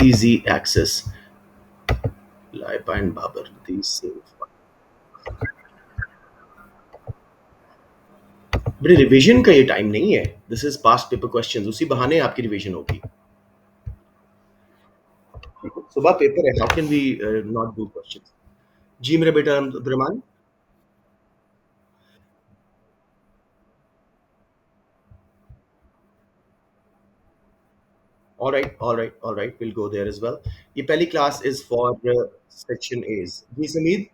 easy access. Laiba and Babar, these same. बड़े revision का ये टाइम नहीं है. This is past paper questions. उसी बहाने आपकी रिवीजन होगी. सुबह पेपर है. How can we not do questions? जी मेरे बेटा Abdul Rahman. All right, we'll go there as well. ये पहली class is for section A's. जी समीद.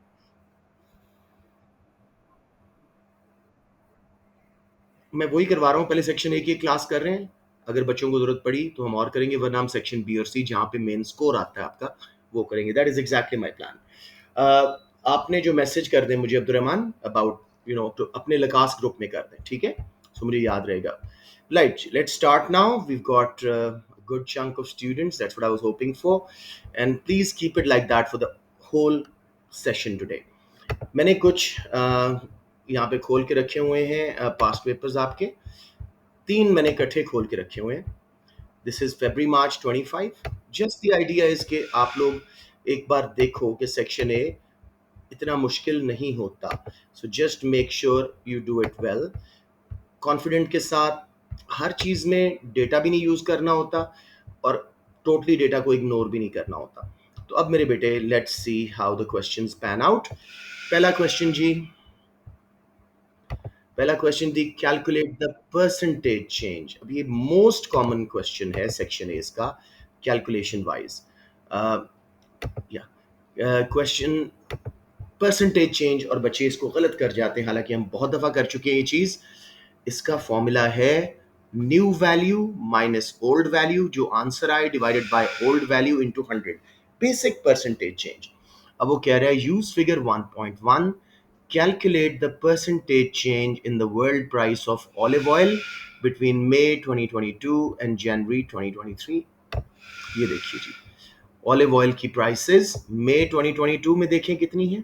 मैं वही करवा रहा हूँ. पहले सेक्शन ए की क्लास कर रहे हैं. अगर बच्चों को जरूरत पड़ी तो हम और करेंगे, वरना हम सेक्शन बी और सी जहाँ पे मेन स्कोर आता है आपका वो करेंगे. That is exactly my plan. आपने जो मैसेज कर दें मुझे अब्दुलरहमान अबाउट तो अपने लकास ग्रुप में कर दें. ठीक है, सो मुझे याद रहेगा. Right, let's start now. We've got a good chunk of students. That's what I was hoping for. And please keep it like that for the whole session today. मैंने कुछ यहाँ पे खोल के रखे हुए हैं पास्ट पेपर्स आपके. तीन मैंने इकट्ठे खोल के रखे हुए हैं. This is February March 25. Just the idea is कि आप लोग एक बार देखो कि सेक्शन ए इतना मुश्किल नहीं होता. So just make sure you do it well, confident के साथ. हर चीज में डेटा भी नहीं यूज करना होता और टोटली डेटा को इग्नोर भी नहीं करना होता. तो अब मेरे बेटे let's see how the questions pan out. पहला क्वेश्चन जी. पहला क्वेश्चन थी कैलकुलेट द परसेंटेज चेंज. अब ये मोस्ट कॉमन क्वेश्चन है सेक्शन ए का कैलकुलेशन वाइज. या क्वेश्चन परसेंटेज चेंज, और बच्चे इसको गलत कर जाते हैं, हालांकि हम बहुत दफा कर चुके हैं ये चीज. इसका फॉर्मूला है new value minus old value, जो आंसर आए divided by old value into 100. Basic percentage change. अब वो कह रहा है use figure 1.1, calculate the percentage change in the world price of olive oil between May 2022 and January 2023. ये देखिए जी, olive oil की प्राइसेस मई 2022 में देखें कितनी है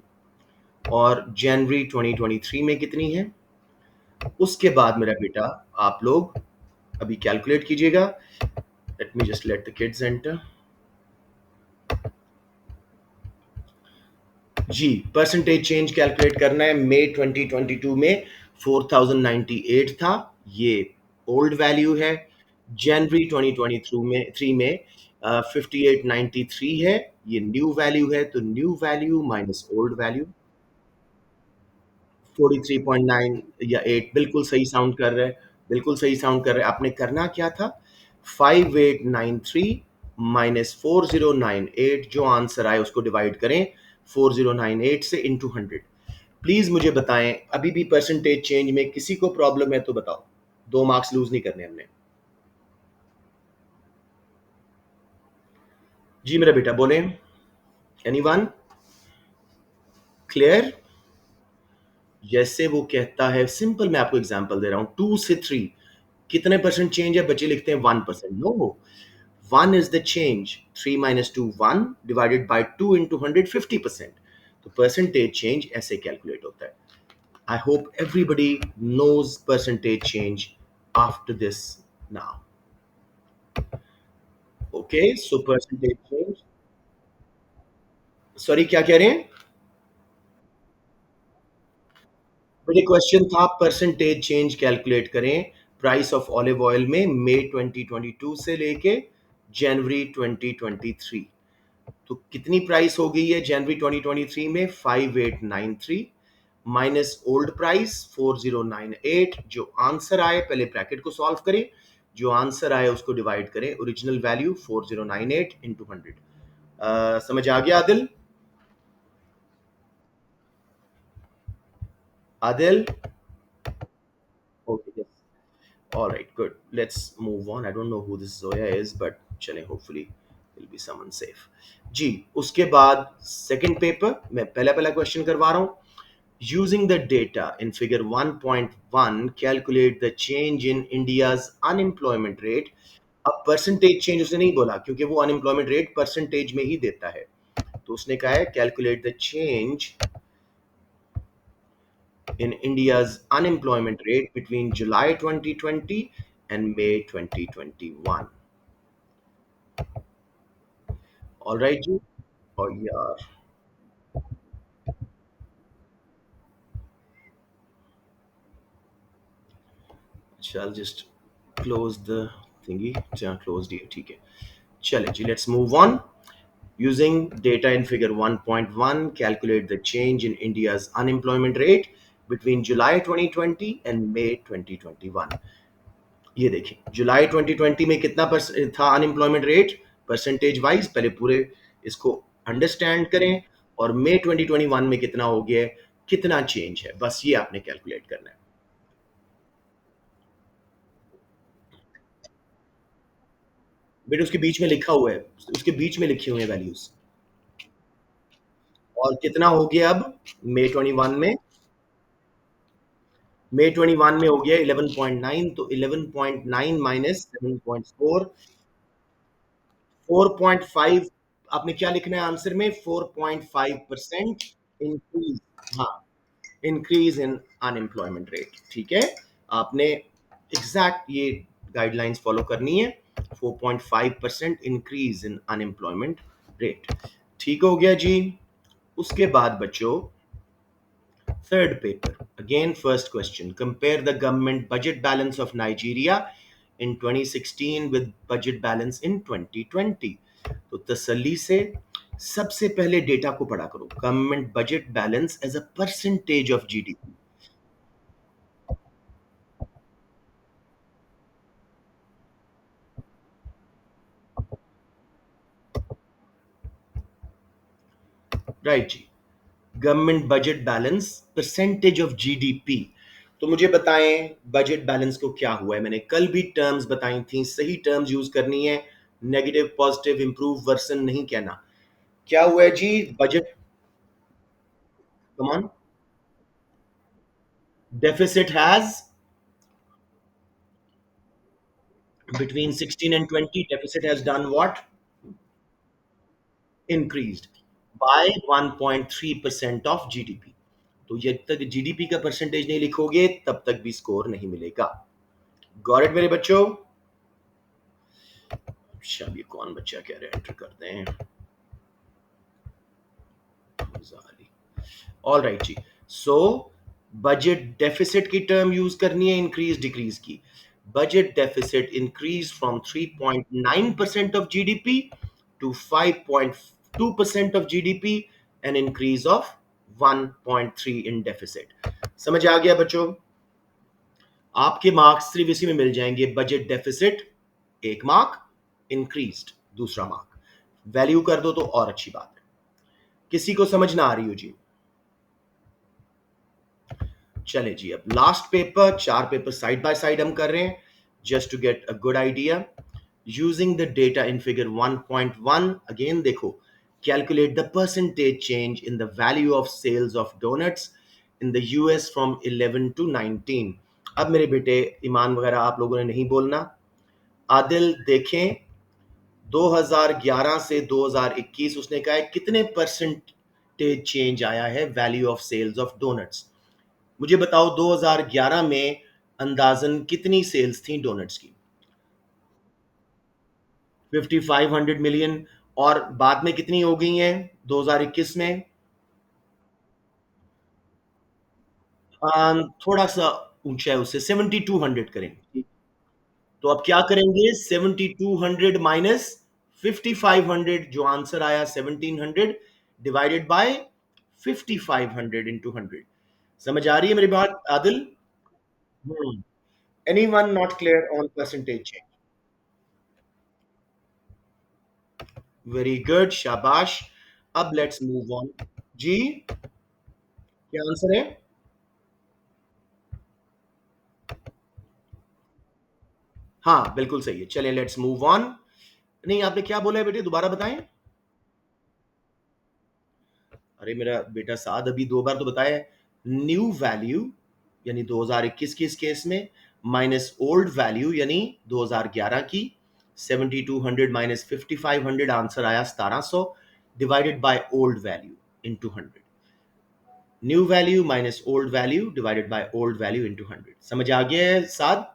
और जनवरी 2023 में कितनी है. उसके बाद मेरा बेटा आप लोग अभी कैलकुलेट कीजिएगा. Let me just let the kids enter. जी, परसेंटेज चेंज कैलकुलेट करना है. मई 2022 में 4098 था, ये ओल्ड वैल्यू है. जनवरी 2023 में 5893 है, ये न्यू वैल्यू है. तो new value minus old value 43.9 या 8. बिल्कुल सही साउंड कर रहे हैं, बिल्कुल सही साउंड कर रहे हैं. आपने करना क्या था, 5893 माइनस 4098, जो आंसर आए उसको डिवाइड करें 4098 से इंटू 100. प्लीज मुझे बताएं, अभी भी परसेंटेज चेंज में किसी को प्रॉब्लम है तो बताओ. 2 मार्क्स लूज नहीं करने हमने. जी मेरा बेटा बोले. Anyone clear? जैसे वो कहता है, सिंपल मैं आपको एग्जांपल दे रहा हूं. 2 से 3 कितने परसेंट चेंज है? बच्चे लिखते हैं 1%. No, 1 is the change. 3 minus 2 1 divided by 2 into 100 50%. तो परसेंटेज चेंज ऐसे कैलकुलेट होता है. I hope everybody knows percentage change after this now. Okay, so percentage change. Sorry, क्या कह रहे हैं? बड़े क्वेश्चन था परसेंटेज चेंज कैलकुलेट करें प्राइस ऑफ ऑलिव ऑयल में मई 2022 से लेके जनवरी 2023. तो कितनी प्राइस हो गई है जनवरी 2023 में? 5893 माइनस ओल्ड प्राइस 4098. जो आंसर आए, पहले ब्रैकेट को सॉल्व करें, जो आंसर आए उसको डिवाइड करें ओरिजिनल वैल्यू 4098 इंटू 100. समझ आ गया Adil? Adil? Okay, all right, good. Let's move on. I don't know who this Zoya is, but चले, hopefully will be someone safe. जी, उसके बाद सेकंड पेपर मैं पहला पहला क्वेश्चन करवा रहा हूँ. Using the data in figure 1.1, calculate the change in India's unemployment rate. अब परसेंटेज चेंज उसने नहीं बोला, क्योंकि वो अनएम्प्लॉयमेंट रेट परसेंटेज में ही देता है. तो उसने कहा है calculate the change in India's unemployment rate between July 2020 and May 2021. Alright जी। और यार, चल जस्ट क्लोज द थिंगी, जहाँ क्लोज दिया, ठीक है। चले जी, let's move on. Using data in figure 1.1, calculate the change in India's unemployment rate between July 2020 and May 2021। ये देखिए, जुलाई 2020 में कितना था अनएम्प्लॉयमेंट रेट परसेंटेज वाइज, पहले पूरे इसको अंडरस्टैंड करें। और मई 2021 में कितना हो गया है, कितना चेंज है, बस ये आपने कैलकुलेट करना है। बेटे उसके बीच में लिखा हुआ है, उसके बीच में लिखे हुए हैं वैल्यूज। और कितना हो गया अब मई 21 में, मई 21 में हो गया 11.9, तो 11.9 माइनस 7.4, 4.5। आपने क्या लिखना है आंसर में, 4.5% इंक्रीज। हाँ, इंक्रीज इन अनएम्प्लॉयमेंट रेट, ठीक है। आपने एग्जैक्ट ये गाइडलाइंस फॉलो करनी है। 4.5% इंक्रीज इन अनएम्प्लॉयमेंट रेट, ठीक हो गया जी। उसके बाद बच्चों, third paper, again first question, compare the government budget balance of Nigeria in 2016 with budget balance in 2020। तो तसल्ली से सबसे पहले डेटा को पढ़ा करो, government budget balance as a percentage of GDP. Right जी, government budget balance percentage of GDP. तो मुझे बताएं बजट बैलेंस को क्या हुआ है। मैंने कल भी टर्म्स बताई थी, सही टर्म्स यूज करनी है, नेगेटिव पॉजिटिव इंप्रूव वर्सन नहीं कहना। क्या हुआ है जी budget, come on, deficit has, between 16 and 20 deficit has done what, increased by 1.3% of GDP. तो जब तक जीडीपी का परसेंटेज नहीं लिखोगे तब तक भी स्कोर नहीं मिलेगा। गॉट इट मेरे बच्चों। अच्छा, ये कौन बच्चा कह रहे हैं, एंटर करते हैं। ऑल राइट जी। सो बजट डेफिसिट की टर्म यूज करनी है इंक्रीज डिक्रीज की। Budget deficit increase from 3.9% of GDP to 5.2% of GDP, an increase of 1.3 in deficit. समझ आ गया बच्चों? आपके मार्क्स सिर्फ इसी में मिल जाएंगे, बजट डेफिसिट एक मार्क, इंक्रीज्ड दूसरा मार्क। वैल्यू कर दो तो और अच्छी बात है। किसी को समझ ना आ रही हो जी? चले जी, अब लास्ट पेपर, चार पेपर साइड बाय साइड हम कर रहे हैं, just to get a good idea. Using the data in figure 1.1, again देखो, calculate the percentage change in the value of sales of donuts in the US from 11 to 19। अब मेरे बेटे ईमान वगैरह आप लोगों ने नहीं बोलना। आदिल देखें, 2011 से 2021 उसने कहा है कितने परसेंटेज चेंज आया है value of sales of donuts. मुझे बताओ 2011 में अंदाजन कितनी सेल्स थी डोनट्स की? 5500 मिलियन। और बाद में कितनी हो गई हैं 2021 में? थोड़ा सा ऊंचा है उससे, 7200 करेंगे। तो अब क्या करेंगे, 7200 माइनस 5500, जो आंसर आया 1700, डिवाइडेड बाय 5500 इंटू 100। समझ आ रही है मेरी बात Adil? Anyone not clear on percentage change? Very good, शाबाश। अब लेट्स मूव ऑन जी। क्या आंसर है? हाँ बिल्कुल सही है। चलिए लेट्स मूव ऑन। नहीं, आपने क्या बोला है बेटे, दोबारा बताएं। अरे मेरा बेटा साद, अभी दो बार तो बताया। न्यू वैल्यू यानी 2021 की इस केस में, माइनस ओल्ड वैल्यू यानी 2011 की, 7200 माइनस 5500, आंसर आया 1700, divided by old value into 100। New value minus old value divided by old value into 100। समझ आ गया है साद?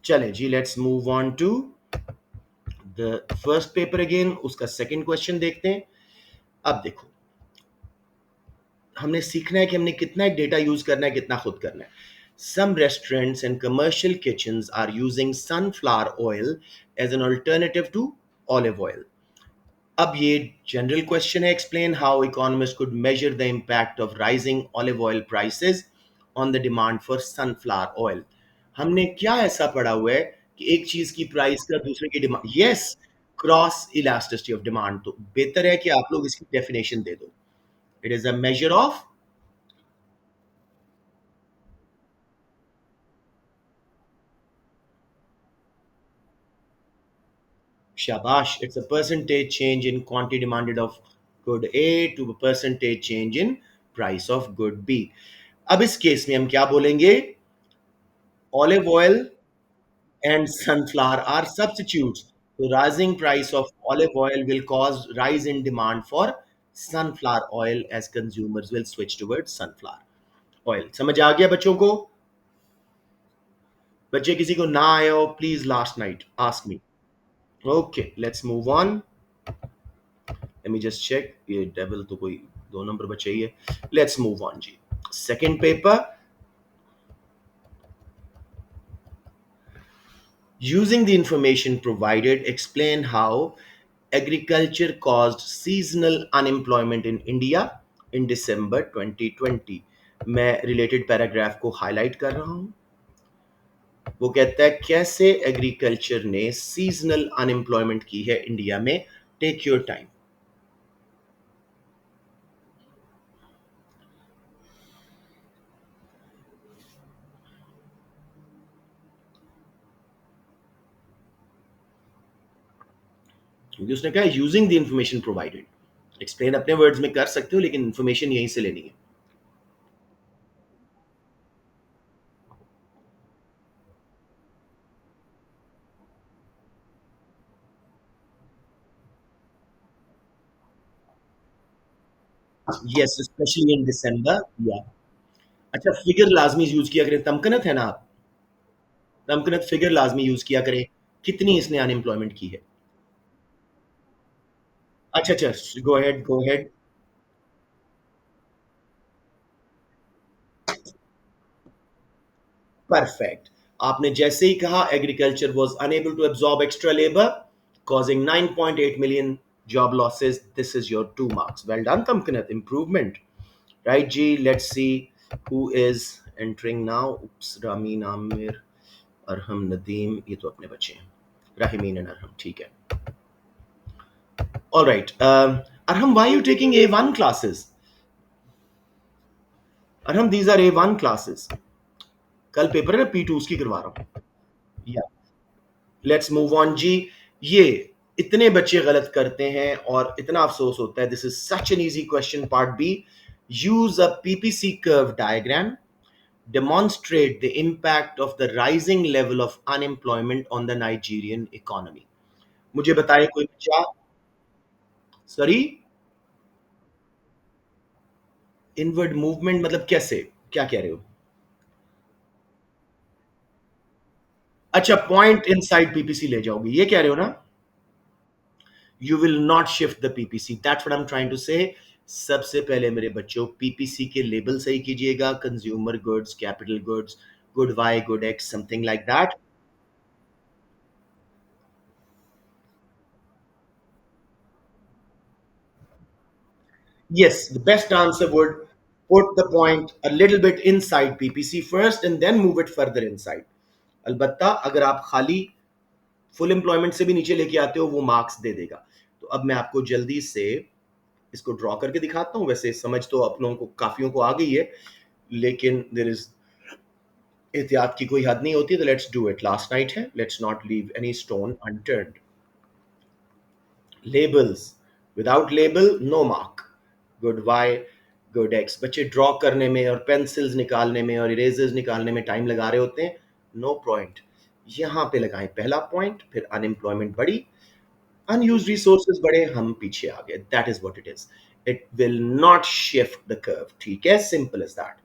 चलें जी, let's move on to the first paper again, उसका सेकंड क्वेश्चन देखते हैं। अब देखो, हमने सीखना है कि हमने कितना डेटा यूज करना है, कितना खुद करना है। Some restaurants and commercial kitchens are using sunflower oil as an alternative to olive oil. अब ये जनरल क्वेश्चन है, explain how economist could measure the impact of rising olive oil prices on the demand for sunflower oil. हमने क्या ऐसा पढ़ा हुआ है कि एक चीज की प्राइस का दूसरे की demand, yes, cross elasticity of demand. तो बेहतर है कि आप लोग इसकी डेफिनेशन दे दो। It is a measure of, shabash, it's a percentage change in quantity demanded of good A to a percentage change in price of good B. अब इस केस में हम क्या बोलेंगे? Olive oil and sunflower are substitutes. The rising price of olive oil will cause rise in demand for sunflower oil as consumers will switch towards sunflower oil. समझ आ गया बच्चों को? बच्चे किसी को ना आए हो, please last night ask me. Okay, let's move on. Let me just check, ये डेविल तो कोई दो नंबर बचे ही है। लेट्स मूव ऑन जी। Second paper, using the information provided, explain how agriculture caused seasonal unemployment in India in December 2020। मैं रिलेटेड पैराग्राफ को हाईलाइट कर रहा हूं। वो कहता है कैसे एग्रीकल्चर ने सीजनल अनएम्प्लॉयमेंट की है इंडिया में। Take your time. क्योंकि उसने कहा using the information provided. Explain अपने वर्ड्स में कर सकते हो, लेकिन इंफॉर्मेशन यहीं से लेनी है। यस, स्पेशली इन दिसंबर, या। अच्छा, फिगर लाजमी यूज किया करें, तमकनत है ना आप, तमकनत फिगर लाजमी यूज किया करें। कितनी इसने अनएम्प्लॉयमेंट की है? अच्छा अच्छा, go ahead go ahead. Perfect. आपने जैसे ही कहा agriculture was enable to absorb extra labour causing 9.8 million job losses. This is your 2 marks. Well done, Tamkinat. Improvement. Right, G. Let's see who is entering now. Oops, Ramin Amir, Arham Nadeem. ये तो अपने बच्चे हैं, Rahimin and Arham, ठीक है। All right. Arham, why are you taking A1 classes? Arham, these are A1 classes. कल paper है ना P2, उसकी करवा रहा हूँ। या, लेट्स मूव ऑन जी। ये इतने बच्चे गलत करते हैं और इतना अफसोस होता है। This is such an easy question, part B. Use a PPC curve diagram, demonstrate the impact of the rising level of unemployment on the Nigerian economy। मुझे बताए कोई बच्चा। सॉरी, इनवर्ड मूवमेंट मतलब कैसे, क्या कह रहे हो? अच्छा, पॉइंट इनसाइड पीपीसी ले जाओगे, ये कह रहे हो ना? You will not shift the PPC, that's what I am trying to say. सबसे पहले मेरे बच्चों, पीपीसी के लेबल सही कीजिएगा। Consumer goods, capital goods, good Y, good X, something like that. Yes, the best answer would put the point a little bit inside PPC first and then move it further inside। अलबत्ता अगर आप खाली full employment से भी नीचे लेके आते हो, वो मार्क्स दे देगा। तो अब मैं आपको जल्दी से इसको ड्रॉ करके दिखाता हूँ। वैसे समझ तो आप लोगों को काफियों को आ गई है, लेकिन देयर इज एहतियात की कोई हद नहीं होती। तो let's do it, last night है, let's not leave any stone unturned. Labels, without label no mark. Good Y, good X. बच्चे ड्रॉ करने में और पेंसिल्स निकालने में और इरेजर्स निकालने में टाइम लगा रहे होते हैं, नो पॉइंट। यहां पे लगाएं पहला पॉइंट, फिर अनएम्प्लॉयमेंट बढ़ी, unused resources बढ़े, हम पीछे आ गए। That is what it is. It will not shift the curve, ठीक है, simple as that.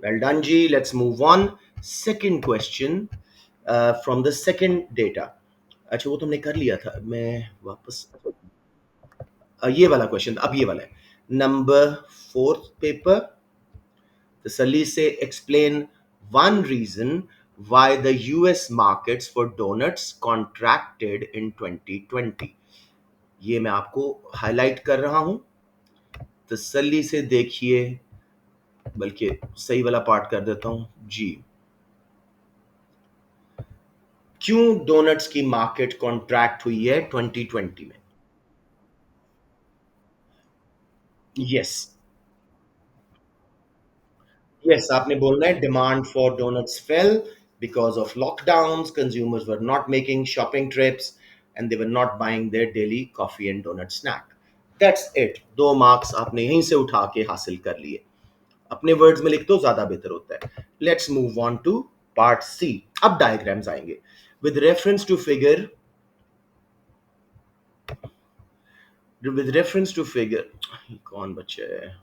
Well done जी, let's move on. Second question from the second data. अच्छा वो तुमने कर लिया था, मैं वापस ये वाला क्वेश्चन, अब ये वाला है नंबर फोर्थ पेपर, तसल्ली से explain one reason why the US markets for donuts contracted in 2020। ये मैं आपको हाईलाइट कर रहा हूं, तसल्ली से देखिए, बल्कि सही वाला पार्ट कर देता हूं जी। क्यों डोनट्स की मार्केट कॉन्ट्रैक्ट हुई है 2020 में? यस, यस आपने बोलना है demand for donuts fell because of lockdowns, consumers were not making shopping trips and they were not buying their daily coffee and donut snack. That's it, 2 marks आपने यहीं से उठा के हासिल कर लिए। अपने वर्ड्स में लिख दो, ज्यादा बेहतर होता है। Let's move on to part C. अब डायग्राम्स आएंगे with reference to figure, with reference to figure, कौन बच्चा है?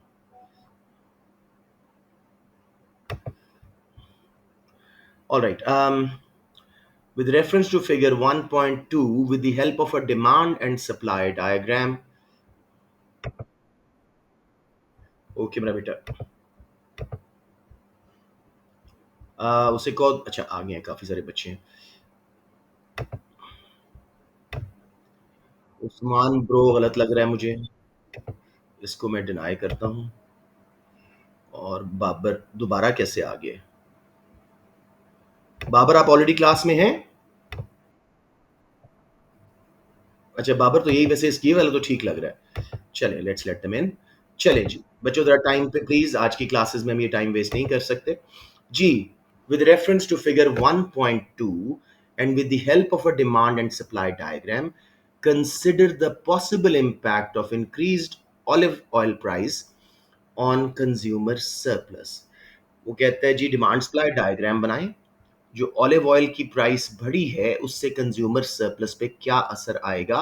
All right. With reference to figure 1.2, with the help of a demand and supply diagram, okay मेरा बेटा, उसे को अच्छा आ गए हैं, काफी सारे बच्चे हैं। उस्मान ब्रो गलत लग रहा है मुझे, इसको मैं डिनाई करता हूँ। और बाबर दोबारा कैसे आ गए? बाबर आप ऑलरेडी क्लास में हैं? अच्छा बाबर तो यही, वैसे इसकी वाला तो ठीक लग रहा है। चले लेट्स लेट देम इन। चले जी बच्चों, जरा टाइम पे प्लीज, आज की क्लासेस में हम ये टाइम वेस्ट नहीं कर सकते जी। With reference to figure 1.2 and with the help of a demand and supply diagram, consider the possible impact of increased olive oil price on consumer surplus। वो कहता है जी डिमांड सप्लाई डायग्राम बनाएं, जो olive oil की price बढ़ी है उससे consumer surplus पे क्या असर आएगा।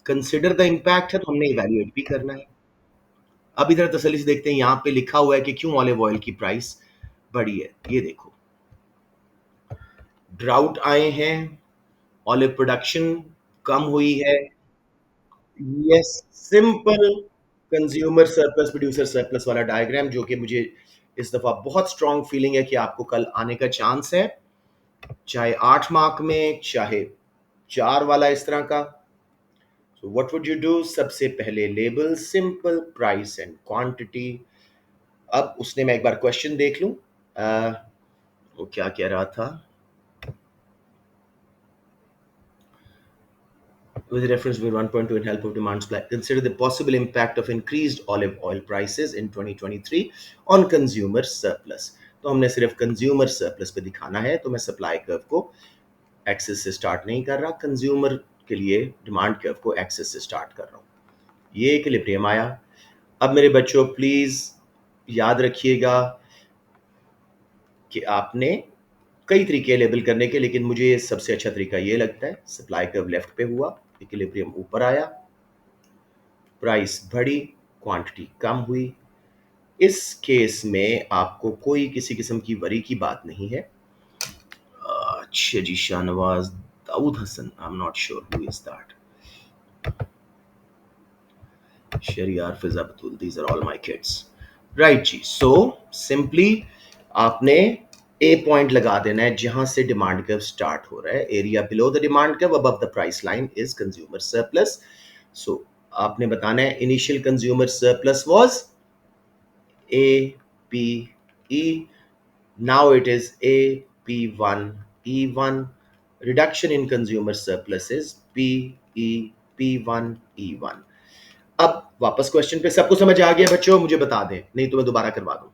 कंसिडर द इम्पैक्ट है तो हमने इवैल्यूएट भी करना है। अब इधर तसल्ली से देखते हैं, यहाँ पे लिखा हुआ है कि क्यों ऑलिव ऑयल की प्राइस बढ़ी है। ये देखो, ड्राउट आए हैं, ऑलिव प्रोडक्शन कम हुई है। Yes, simple consumer surplus producer surplus वाला डायग्राम, जो कि मुझे इस दफा बहुत स्ट्रांग फीलिंग है कि आपको कल आने का चांस है, चाहे 8 मार्क में चाहे 4 वाला इस तरह का। So what would you do? सबसे पहले label simple price and quantity. अब उसने, मैं एक बार क्वेश्चन देख लूं, वो क्या कह रहा था? With reference to 1.2 and help of demand supply, consider the possible impact of increased olive oil prices in 2023 on consumer surplus। तो हमने सिर्फ कंज्यूमर सरप्लस पे दिखाना है, तो मैं सप्लाई कर्व को एक्सेस से स्टार्ट नहीं कर रहा, कंज्यूमर के लिए डिमांड कर्व को एक्सेस से स्टार्ट कर रहा हूँ। ये इक्विलिब्रियम आया। अब मेरे बच्चों प्लीज याद रखिएगा कि आपने कई तरीके लेबल करने के, लेकिन मुझे सबसे अच्छा तरीका ये लगता है, सप्लाई कर्व लेफ्ट पे हुआ, इक्विलिब्रियम ऊपर आया, प्राइस बढ़ी, क्वांटिटी कम हुई। इस केस में आपको कोई किसी किस्म की वरी की बात नहीं है। अच्छा जी, Shahnawaz Daud Hassan, I am not sure who is that. Shahryar Fiza Batool, these are all my kids. Right जी, सो सिंपली आपने ए पॉइंट लगा देना है जहां से डिमांड कर्व स्टार्ट हो रहा है। Area below the demand curve above the price line is consumer surplus. So आपने बताना है initial consumer surplus was A P E. Now it is A P1 E1. Reduction in consumer surplus is P E P1 E1। अब वापस question पे, सबको समझ आ गया बच्चों? मुझे बता दें, नहीं तो मैं दोबारा करवा दूं।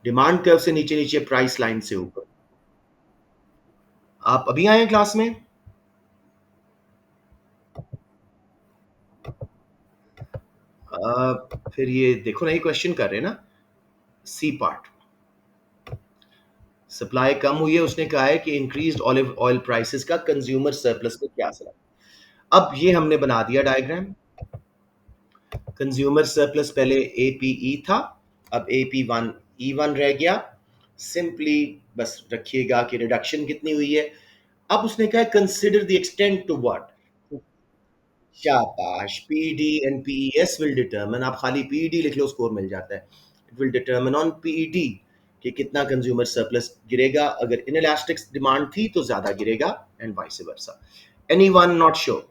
डिमांड कर्व से नीचे नीचे, प्राइस लाइन से ऊपर। आप अभी आए हैं क्लास में? फिर ये देखो ना, ये क्वेश्चन कर रहे हैं ना, सी पार्ट। सप्लाई कम हुई है, उसने कहा है कि इंक्रीज्ड ऑलिव ऑयल प्राइसेस का कंज्यूमर सरप्लस पे क्या असर है। अब ये हमने बना दिया डायग्राम। कंज्यूमर सरप्लस पहले एपीई था, अब AP1 E1 रह गया। सिंपली बस रखिएगा कि रिडक्शन कितनी हुई है, अब उसने कहा consider the extent to what. शाबाश, PD and PES will determine, आप खाली पीईडी लिख लो स्कोर मिल जाता है। It will determine on PED कि कितना कंज्यूमर सरप्लस गिरेगा, अगर इनइलास्टिक डिमांड थी तो ज्यादा गिरेगा, and vice versa. Anyone not sure?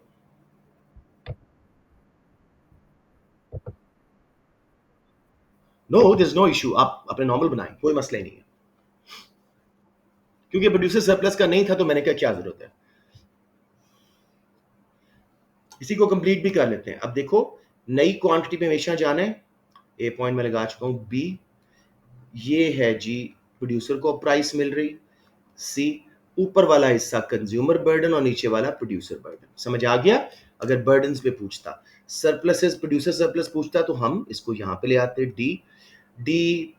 No, there is no issue, आप अपने नॉर्मल बनाएं, कोई मसला ही नहीं है। क्योंकि प्रोड्यूसर सरप्लस का नहीं था तो मैंने कहा क्या जरूरत है। इसी को कंप्लीट भी कर लेते हैं। अब देखो, नई क्वांटिटी पे हमेशा जाना है। ए पॉइंट मैं लगा चुका हूं, बी ये है जी, प्रोड्यूसर को प्राइस मिल रही। सी ऊपर वाला हिस्सा कंज्यूमर बर्डन और नीचे वाला प्रोड्यूसर बर्डन। समझ आ गया? अगर बर्डन पे पूछता, सरप्लसेस प्रोड्यूसर सरप्लस पूछता तो हम इसको यहां पे ले आते, डी। डी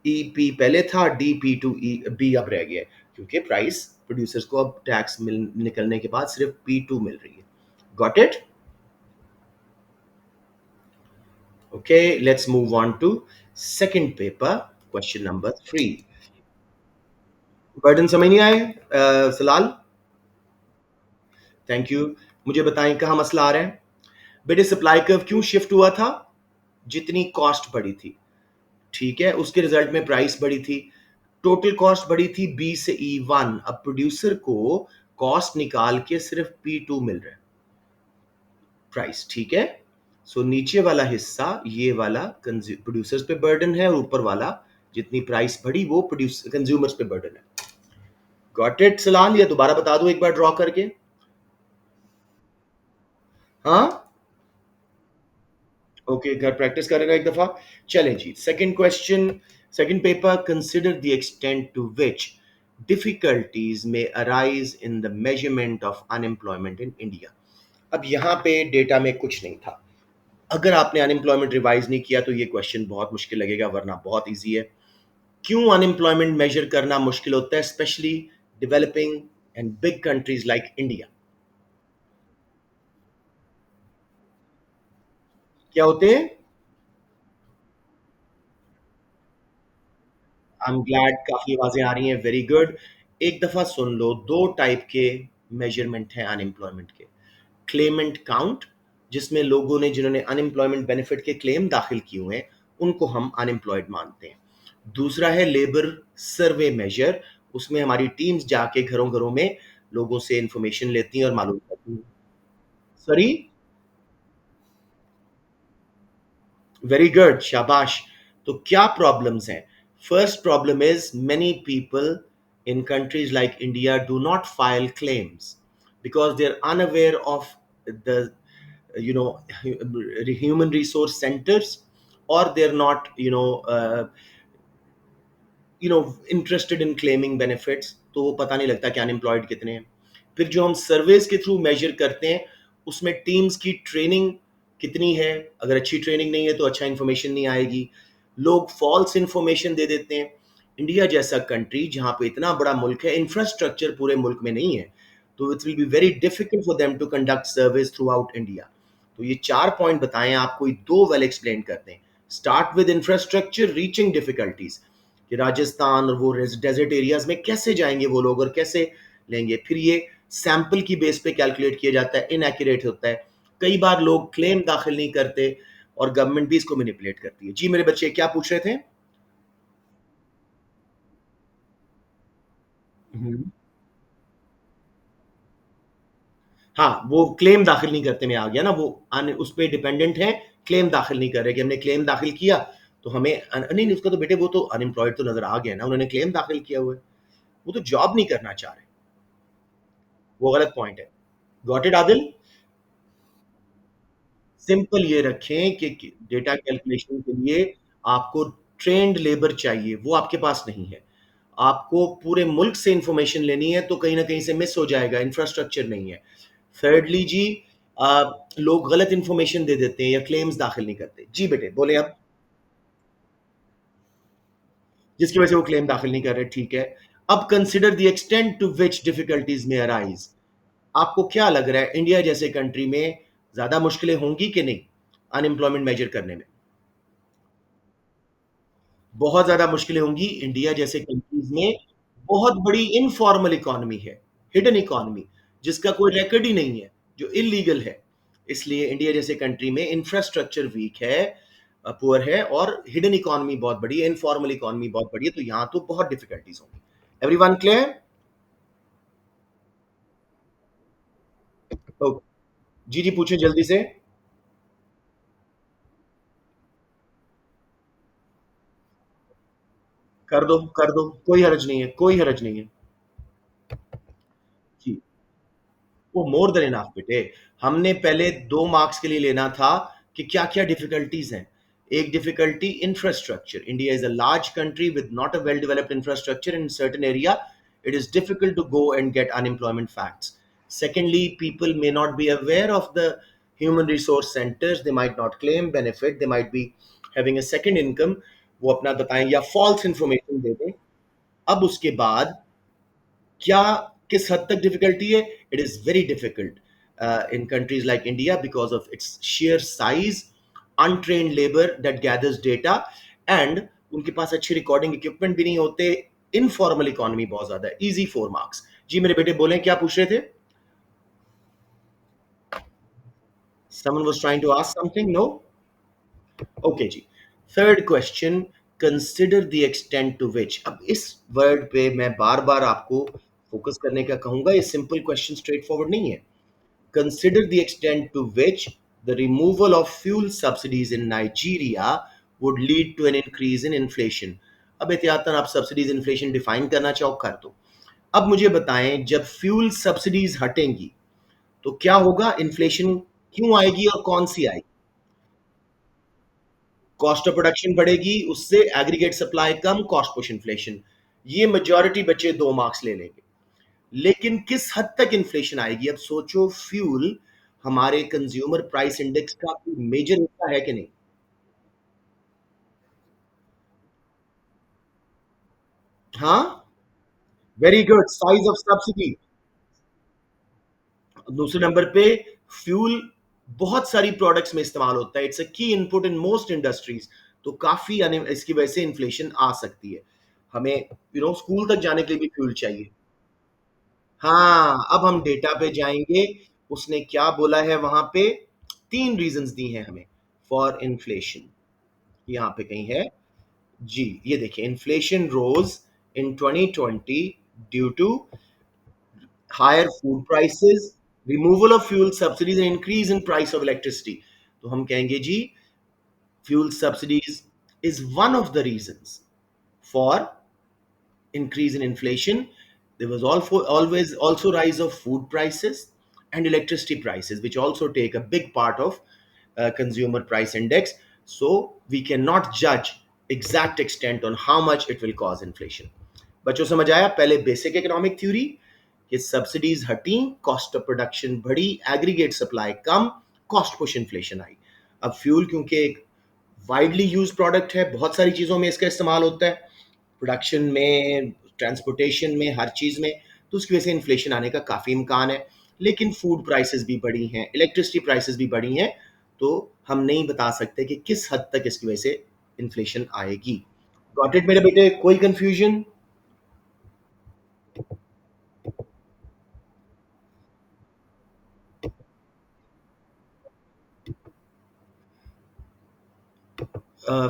ई पी पहले था, D P to E B अब रह गया है, क्योंकि प्राइस प्रोड्यूसर्स को अब टैक्स मिल निकलने के बाद सिर्फ पी टू मिल रही है। Got it? Okay, let's move on to second paper, question number 3। Burden समझ नहीं आए सलाल? Thank you. मुझे बताएं कहाँ मसला आ रहा है। बेटे सप्लाई कर्व क्यों शिफ्ट हुआ था? जितनी कॉस्ट बढ़ी थी, ठीक है, उसके रिजल्ट में प्राइस बढ़ी थी। टोटल कॉस्ट बढ़ी थी बी से ई वन, अब प्रोड्यूसर को कॉस्ट निकाल के सिर्फ पी टू मिल रहा है, प्राइस, ठीक है। सो नीचे वाला हिस्सा ये वाला प्रोड्यूसर्स पे बर्डन है, और ऊपर वाला जितनी प्राइस बढ़ी वो प्रोड्यूस कंज्यूमर्स पे बर्डन है। Got it Salal? या दोबारा बता दो एक बार ड्रॉ करके? हाँ, ओके, घर प्रैक्टिस करेगा एक दफा। चले जी, second question, second paper, consider the extent to which difficulties may arise in the measurement of unemployment in India. अब यहाँ पे डेटा में कुछ नहीं था। अगर आपने अनएम्प्लॉयमेंट रिवाइज नहीं किया तो ये क्वेश्चन बहुत मुश्किल लगेगा, वरना बहुत इजी है। क्यों अनएम्प्लॉयमेंट मेजर करना मुश्किल होता है, specially developing and big countries like India? क्या होते हैं? आई एम ग्लैड, काफी आवाजें आ रही हैं, वेरी गुड। एक दफा सुन लो, दो टाइप के मेजरमेंट हैं अनएम्प्लॉयमेंट के। क्लेमेंट काउंट, जिसमें लोगों ने जिन्होंने अनएम्प्लॉयमेंट बेनिफिट के क्लेम दाखिल किए हुए हैं उनको हम अनएम्प्लॉयड मानते हैं। दूसरा है लेबर सर्वे मेजर, उसमें हमारी टीम्स जाके घरों घरों में लोगों से इंफॉर्मेशन लेती हैं और मालूम करती हैं। सॉरी? वेरी गुड, शाबाश। तो क्या प्रॉब्लम्स हैं? First problem is many people in countries like India do not file claims because they're unaware of the you know human resource centers, or they're not interested in claiming benefits, तो वो पता नहीं लगता कि unemployed कितने हैं। फिर जो हम सर्वेस के थ्रू मेजर करते हैं उसमें टीम्स की ट्रेनिंग कितनी है, अगर अच्छी ट्रेनिंग नहीं है तो अच्छा इन्फॉर्मेशन नहीं आएगी। लोग फॉल्स इन्फॉर्मेशन दे देते हैं। इंडिया जैसा कंट्री जहाँ पे इतना बड़ा मुल्क है, इंफ्रास्ट्रक्चर पूरे मुल्क में नहीं है, तो it will be very difficult for them to conduct service throughout India. तो ये 4 पॉइंट बताएं, आपको दो वेल एक्सप्लेन करते हैं। Start with infrastructure reaching difficulties, कि राजस्थान और वो डेजर्ट एरियाज में कैसे जाएंगे वो लोग और कैसे लेंगे। फिर ये सैंपल की बेस पे कैलकुलेट किया जाता है, इनएक्यूरेट होता है, कई बार लोग क्लेम दाखिल नहीं करते और गवर्नमेंट भी इसको मैनिपुलेट करती है। जी मेरे बच्चे क्या पूछ रहे थे? हम्म। हाँ, वो क्लेम दाखिल नहीं करते में आ गया ना, वो उस पर डिपेंडेंट है, क्लेम दाखिल नहीं कर रहे कि हमने क्लेम दाखिल किया तो हमें नहीं नहीं, उसका तो बेटे वो तो अनएम्प्लॉयड तो नजर आ गया ना, उन्होंने क्लेम दाखिल किया हुआ है, वो तो जॉब नहीं करना चाह रहे। वो गलत पॉइंट है। Got it Adil? सिंपल ये रखें कि डेटा कैलकुलेशन के लिए आपको ट्रेन्ड लेबर चाहिए, वो आपके पास नहीं है। आपको पूरे मुल्क से इंफॉर्मेशन लेनी है तो कहीं ना कहीं से मिस हो जाएगा, इंफ्रास्ट्रक्चर नहीं है। थिर्डली जी, लोग गलत इंफॉर्मेशन दे देते हैं या क्लेम्स दाखिल नहीं करते। जी बेटे बोले आप, जिसकी वजह से वो क्लेम दाखिल नहीं कर रहे, ठीक है। अब consider the extent to which difficulties may arise. आपको क्या लग रहा है, इंडिया जैसे कंट्री में ज्यादा मुश्किलें होंगी कि नहीं अनएम्प्लॉयमेंट मेजर करने में? बहुत ज्यादा मुश्किलें होंगी। इंडिया जैसे कंट्रीज में बहुत बड़ी इनफॉर्मल इकोनॉमी है, हिडन इकोनॉमी, जिसका कोई रिकॉर्ड ही नहीं है, जो इलीगल है। इसलिए इंडिया जैसे कंट्री में इंफ्रास्ट्रक्चर वीक है, पुअर है, और हिडन इकोनॉमी बहुत बड़ी है, इनफॉर्मल इकोनॉमी बहुत बड़ी है, तो यहाँ तो बहुत डिफिकल्टीज होंगी। Everyone clear? तो जी जी पूछे जल्दी से। कर दो, कोई हर्ज नहीं है, कोई हर्ज नहीं है। जी, वो मोर देन इनफ बेटे। हमने पहले 2 मार्क्स के लिए लेना था कि क्या क्या डिफिकल्टीज हैं। एक difficulty infrastructure, India is a large country with not a well developed infrastructure in certain area, it is difficult to go and get unemployment facts. Secondly, people may not be aware of the human resource centers, they might not claim benefit, they might be having a second income, वो अपना बताएं या false information दे दें। अब उसके बाद क्या, किस हद तक डिफिकल्टी है? It is very difficult in countries like India because of its sheer size, untrained labour that gathers data, and उनके पास अच्छे रिकॉर्डिंग इक्विपमेंट भी नहीं होते। इनफॉर्मल इकोनॉमी बहुत ज्यादा है। Easy 4 marks. जी मेरे बेटे बोलें, क्या पूछ रहे थे? Someone was trying to ask something? No? Okay जी। Third question, consider the extent to which. अब इस वर्ड पे मैं बार बार आपको फोकस करने का कहूंगा, ये सिंपल क्वेश्चन स्ट्रेट फॉरवर्ड नहीं है। Consider the extent to which the removal of fuel subsidies in Nigeria would lead to an increase in inflation. अब एहतियातन आप सब्सिडीज इन्फ्लेशन डिफाइन करना चाहो कर दो। अब मुझे बताएं, जब फ्यूल सब्सिडीज हटेंगी तो क्या होगा? इन्फ्लेशन क्यों आएगी और कौन सी आएगी? कॉस्ट ऑफ प्रोडक्शन बढ़ेगी, उससे एग्रीगेट सप्लाई कम, कॉस्ट पुश इन्फ्लेशन। ये मेजॉरिटी बच्चे 2 मार्क्स ले लेंगे। लेकिन किस हद तक इन्फ्लेशन आएगी? अब सोचो, फ्यूल हमारे कंज्यूमर प्राइस इंडेक्स का मेजर हिस्सा है कि नहीं? हाँ, very good, size of subsidy. दूसरे नंबर पे, फ्यूल बहुत सारी प्रोडक्ट्स में इस्तेमाल होता है, इट्स अ की इनपुट इन मोस्ट इंडस्ट्रीज। तो काफी इसकी वजह से इन्फ्लेशन आ सकती है। हमें स्कूल तक जाने के लिए भी फ्यूल चाहिए। हाँ, अब हम डेटा पे जाएंगे। उसने क्या बोला है वहां पे? 3 रीजंस दी हैं हमें फॉर इन्फ्लेशन। यहाँ पे कहीं है जी, ये देखिए, inflation rose in 2020 due to higher food prices, removal of fuel subsidies and increase in price of electricity. तो हम कहेंगे जी, fuel subsidies is one of the reasons for increase in inflation. There was always also rise of food prices and electricity prices, which also take a big part of consumer price index. So we cannot judge exact extent on how much it will cause inflation. बच्चों समझ आया? पहले basic economic theory कि subsidies हटी, cost of production बढ़ी, aggregate supply come, cost push inflation I. अब fuel क्योंकि एक वाइडली यूज प्रोडक्ट है, बहुत सारी चीजों में इसका इस्तेमाल होता है, प्रोडक्शन में, ट्रांसपोर्टेशन में, हर चीज़ में, तो उसकी वजह से इन्फ्लेशन आने का काफ़ी इम्कान है। लेकिन फूड प्राइसेस भी बढ़ी हैं, इलेक्ट्रिसिटी प्राइसेस भी बढ़ी हैं, तो हम नहीं बता सकते कि किस हद तक इसकी वजह से इन्फ्लेशन आएगी। गॉट इट मेरे बेटे? कोई कंफ्यूजन?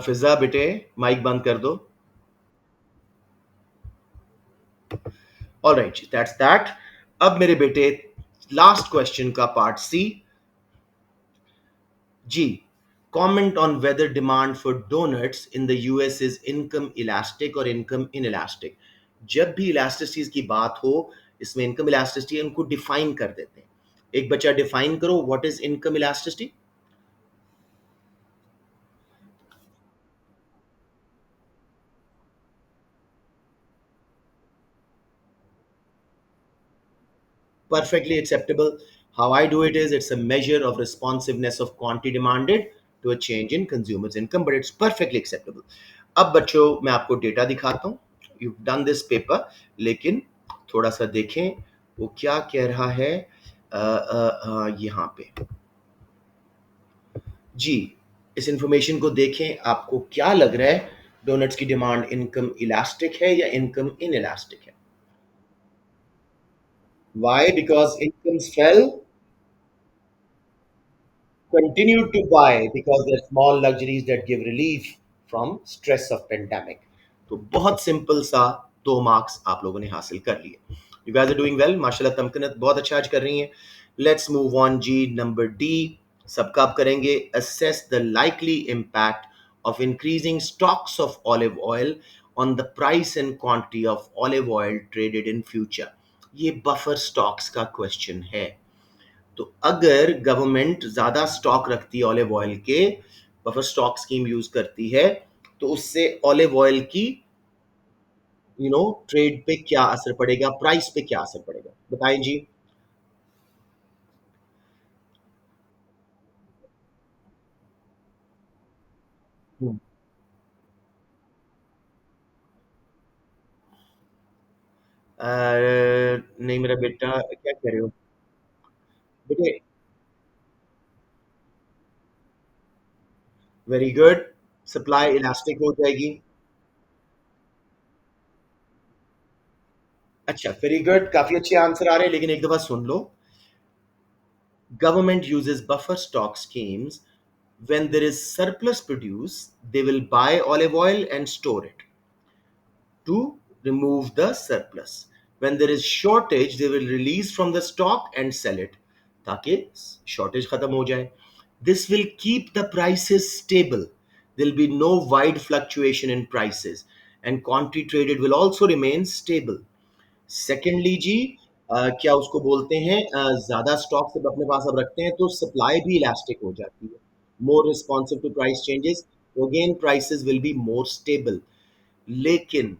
फिजा बेटे, माइक बंद कर दो। Alright, that's that. अब मेरे बेटे, लास्ट क्वेश्चन का पार्ट सी जी। Comment on whether demand for donuts in the US is income elastic और income inelastic। जब भी इलास्टिसिटीज की बात हो, इसमें इनकम इलास्टिसिटी उनको डिफाइन कर देते हैं। एक बच्चा डिफाइन करो, what is income elasticity? Perfectly acceptable. How I do it is, it's a measure of responsiveness of quantity demanded to a change in consumer's income, but it's perfectly acceptable. अब बच्चों, मैं आपको डेटा दिखाता हूँ। You done this paper, लेकिन थोड़ा सा देखें वो क्या कह रहा है। यहाँ पे जी, इस इंफॉर्मेशन को देखें, आपको क्या लग रहा है? डोनट्स की डिमांड इनकम इलास्टिक है या इनकम इन इलास्टिक है? Why? Because incomes fell, continued to buy because they're small luxuries that give relief from stress of pandemic. तो बहुत सिंपल सा 2 मार्क्स आप लोगों ने हासिल कर लिए. You guys are doing well. माशाल्लाह तमकनत बहुत अच्छा आज कर रही हैं. Let's move on जी. नंबर डी सबका आप करेंगे. Assess the likely impact of increasing stocks of olive oil on the price and quantity of olive oil traded in future. ये बफर स्टॉक्स का क्वेश्चन है. तो अगर गवर्नमेंट ज्यादा स्टॉक रखती है ऑलिव ऑयल के, बफर स्टॉक स्कीम यूज करती है, तो उससे ऑलिव ऑयल की ट्रेड पे क्या असर पड़ेगा, प्राइस पे क्या असर पड़ेगा, बताएं जी. हम्म. नहीं मेरा बेटा, क्या कह रहे हो बेटे? Very good. सप्लाई इलास्टिक हो जाएगी. अच्छा, वेरी गुड, काफी अच्छे आंसर आ रहे हैं, लेकिन एक दफा सुन लो. Government uses buffer stock schemes. When there is surplus produce, they will buy olive oil and store it to remove the surplus. When there is shortage, they will release from the stock and sell it ताकि shortage खत्म हो जाए. This will keep the prices stable. There will be no wide fluctuation in prices, and quantity traded will also remain stable. Secondly जी, क्या उसको बोलते हैं, ज्यादा स्टॉक जब अपने पास अब रखते हैं तो सप्लाई भी इलास्टिक हो जाती है, more responsive to price changes, तो again prices will be more stable. लेकिन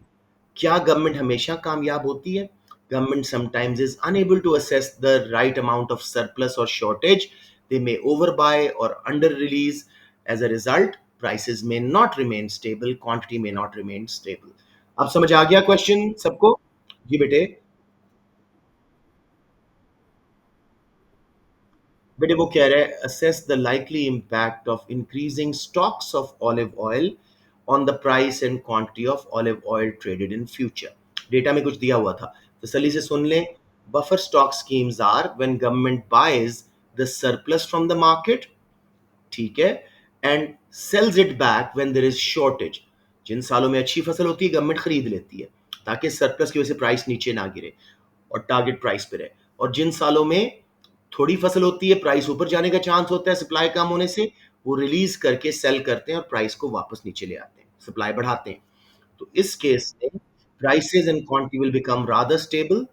क्या गवर्नमेंट हमेशा कामयाब होती है? Government sometimes is unable to assess the right amount of surplus और shortage. They may over buy और under release. As a result prices may not remain stable, quantity may not remain stable. अब समझ आ गया question सबको? जी बेटे. बेटे वो कह रहे हैं, assess the likely impact of increasing stocks of olive oil on the price and quantity of olive oil traded in future. Data में कुछ दिया हुआ था, तसल्ली से सुन लें. Buffer stock schemes are when government buys the surplus from the market, ठीक है, and sells it back when there is shortage. जिन सालों में अच्छी फसल होती है गवर्नमेंट खरीद लेती है ताकि सरप्लस की वजह से प्राइस नीचे ना गिरे और टारगेट प्राइस पे रहे. और जिन सालों में थोड़ी फसल होती है, प्राइस ऊपर जाने का चांस होता है सप्लाई कम होने से, वो रिलीज करके सेल करते हैं और प्राइस को वापस नीचे ले आते हैं, सप्लाई बढ़ाते हैं. तो इस केस में prices and quantity will become rather stable.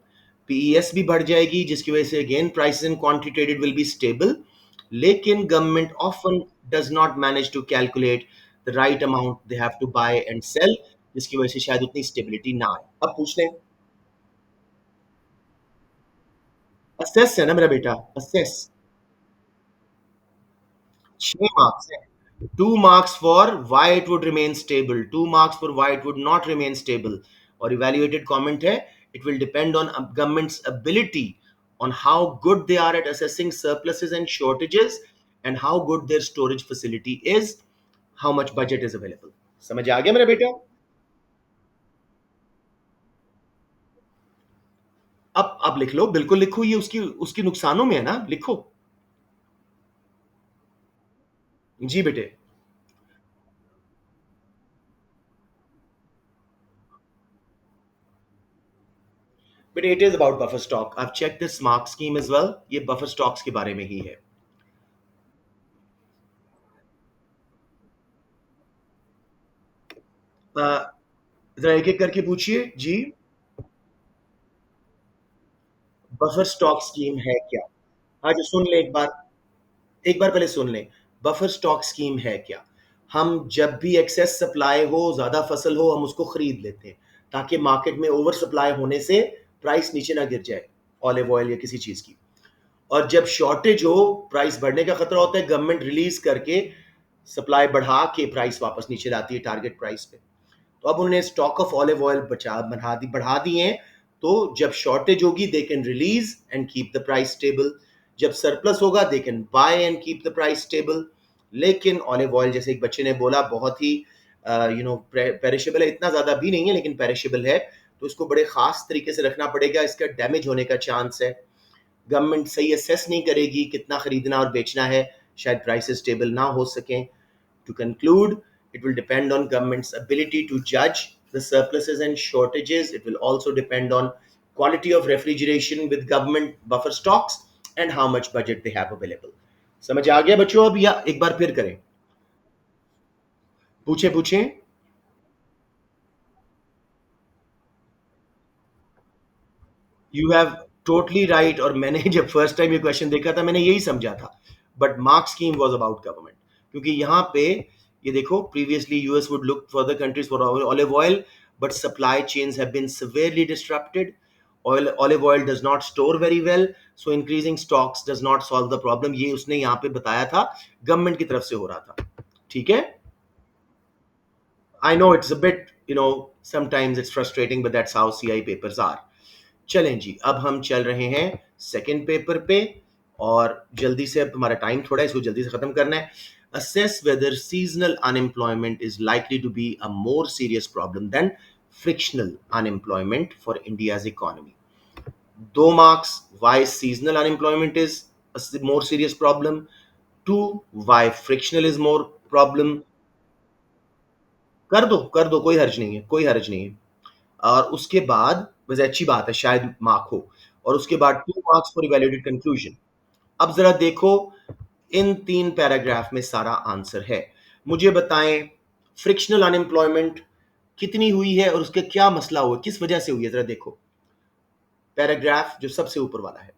PES भी बढ़ जाएगी जिसकी वजह से again prices and quantity traded will be stable. लेकिन government often does not manage to calculate the right amount they have to buy and sell, जिसकी वजह से शायद उतनी स्टेबिलिटी ना आए. अब पूछ लें. असेस है ना मेरा बेटा, असेस. 6 मार्क्स है. 2 marks for why it would remain stable, 2 marks for why it would not remain stable. और evaluated comment है, it will depend on government's ability on how good they are at assessing surpluses and shortages and how good their storage facility is, how much budget is available. समझ आ गया मेरा बेटा? अब आप लिख लो, बिल्कुल लिखो, ये उसकी उसकी नुकसानों में है ना, लिखो. जी बेटे. बेटे it is about buffer stock. I've checked this mark scheme as well. ये बफर स्टॉक्स के बारे में ही है. जरा एक एक करके पूछिए जी. बफर स्टॉक स्कीम है क्या? हाँ जी, सुन ले एक बार. एक बार पहले सुन लें. बफर स्टॉक स्कीम है क्या? हम जब भी एक्सेस सप्लाई हो, ज्यादा फसल हो, हम उसको खरीद लेते हैं ताकि मार्केट में ओवर सप्लाई होने से प्राइस नीचे ना गिर जाए ऑलिव ऑयल या किसी चीज की. और जब शॉर्टेज हो, प्राइस बढ़ने का खतरा होता है, गवर्नमेंट रिलीज करके सप्लाई बढ़ा के प्राइस वापस नीचे लाती है टारगेट प्राइस पे. तो अब उन्होंने स्टॉक ऑफ ऑलिव ऑयल बचा बढ़ा दिए हैं. तो जब शॉर्टेज होगी they can release and keep the price stable. जब सरप्लस होगा they can buy and keep the price stable. लेकिन ऑलिव ऑयल, जैसे एक बच्चे ने बोला, बहुत ही पेरिशेबल है. इतना ज्यादा भी नहीं है लेकिन पेरिशेबल है. तो इसको बड़े ख़ास तरीके से रखना पड़ेगा, इसका डैमेज होने का चांस है। गवर्नमेंट सही असेस नहीं करेगी कितना खरीदना और बेचना है, शायद प्राइसेस स्टेबल ना हो सकें। To conclude, it will depend on government's ability to judge the surpluses and shortages. It will also depend on quality of refrigeration with government buffer stocks and how much budget they have available. समझ आ गया बच्चों? अब या एक बार फिर करें? पूछे पूछे। यू हैव टोटली राइट, और मैंने जब फर्स्ट टाइम ये क्वेश्चन देखा था मैंने यही समझा था, but mark scheme was about government, क्योंकि यहाँ पे ये देखो, previously US would look for the countries for olive oil, but supply chains have been severely disrupted. Olive oil does not store very well, so increasing stocks does not solve the problem. ये उसने यहाँ पे बताया था, government की तरफ से हो रहा था। ठीक है, I know it's a bit, sometimes it's frustrating, but that's how CI papers are. चलें जी, अब हम चल रहे हैं सेकंड पेपर पे, और जल्दी से, अब हमारा टाइम थोड़ा है, इसको जल्दी से खत्म करना है। Assess whether seasonal unemployment is likely to be a more serious problem than frictional unemployment for India's economy. 2 marks, why seasonal unemployment is a more serious problem. 2, why frictional is more problem. कर दो, कोई हर्ज नहीं है, कोई हर्ज नहीं है। और उसके बाद, वैसे अच्छी बात है, शायद मार्क हो। और उसके बाद 2 मार्क्स फॉर इवैल्यूएटेड कंक्लूजन। अब जरा देखो, इन 3 पैराग्राफ में सारा आंसर है। मुझे बताएं, फ्रिक्शनल अनएम्प्लॉयमेंट कितनी हुई है और उसका क्या मसला हुआ, किस वजह से हुई है, जरा देखो पैराग्राफ जो सबसे ऊपर वाला है।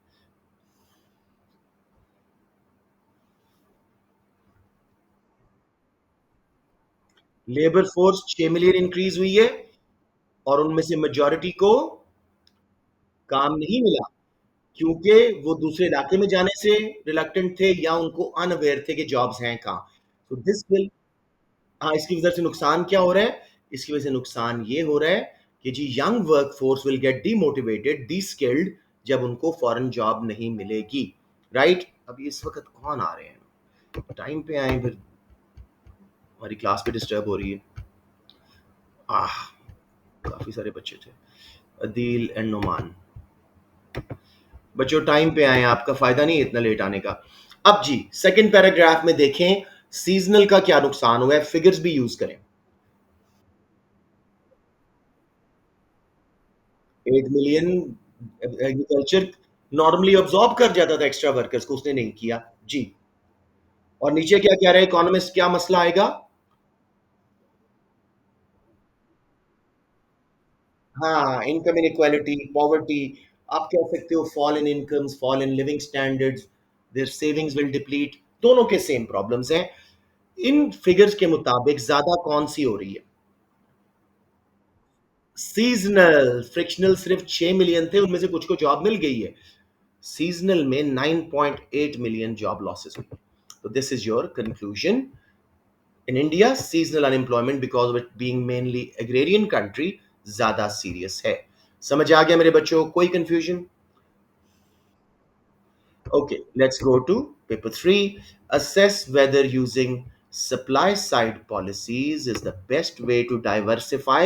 लेबर फोर्स 6 मिलियन इंक्रीज हुई है, और उनमें से मेजॉरिटी को काम नहीं मिला, क्योंकि वो दूसरे इलाके में जाने से रिलक्टेंट थे, या उनको अनअवेयर थे कि जॉब्स हैं कहाँ। तो दिस विल, हाँ, इसकी वजह से नुकसान क्या हो रहा है? इसकी वजह से नुकसान ये हो रहा है कि जी, young work force will get demotivated, deskilled, जब उनको फॉरेन जॉब नहीं मिलेगी। राइट, अभी इस वक्त कौन आ रहे हैं? टाइम पे आए, फिर हमारी क्लास पे डिस्टर्ब हो रही है। आह, काफी सारे बच्चे थे। अदील एंड नुमान, बच्चों टाइम पे आए, आपका फायदा नहीं है इतना लेट आने का। अब जी, सेकंड पैराग्राफ में देखें सीजनल का क्या नुकसान हुआ है, फिगर्स भी यूज करें। 8 मिलियन एग्रीकल्चर नॉर्मली ऑब्जॉर्ब कर जाता था एक्स्ट्रा वर्कर्स को, उसने नहीं किया जी। और नीचे क्या कह रहे हैं इकोनॉमिस्ट, क्या मसला आएगा? हाँ, इनकम इनइक्वालिटी, पॉवर्टी, आप कह सकते हो fall in incomes, fall in living standards, their savings will deplete, दोनों के सेम प्रॉब्लम्स हैं। इन फिगर्स के मुताबिक ज्यादा कौन सी हो रही है? सीजनल। फ्रिक्शनल सिर्फ 6 मिलियन थे, उनमें से कुछ को जॉब मिल गई है। सीजनल में 9.8 मिलियन जॉब लॉसेस हुई। तो this is your conclusion. In India, seasonal unemployment, because of it being mainly agrarian country, ज्यादा सीरियस है। समझ आ गया मेरे बच्चों? कोई confusion? Okay, let's go to paper 3. Assess whether using supply side policies is the best way to diversify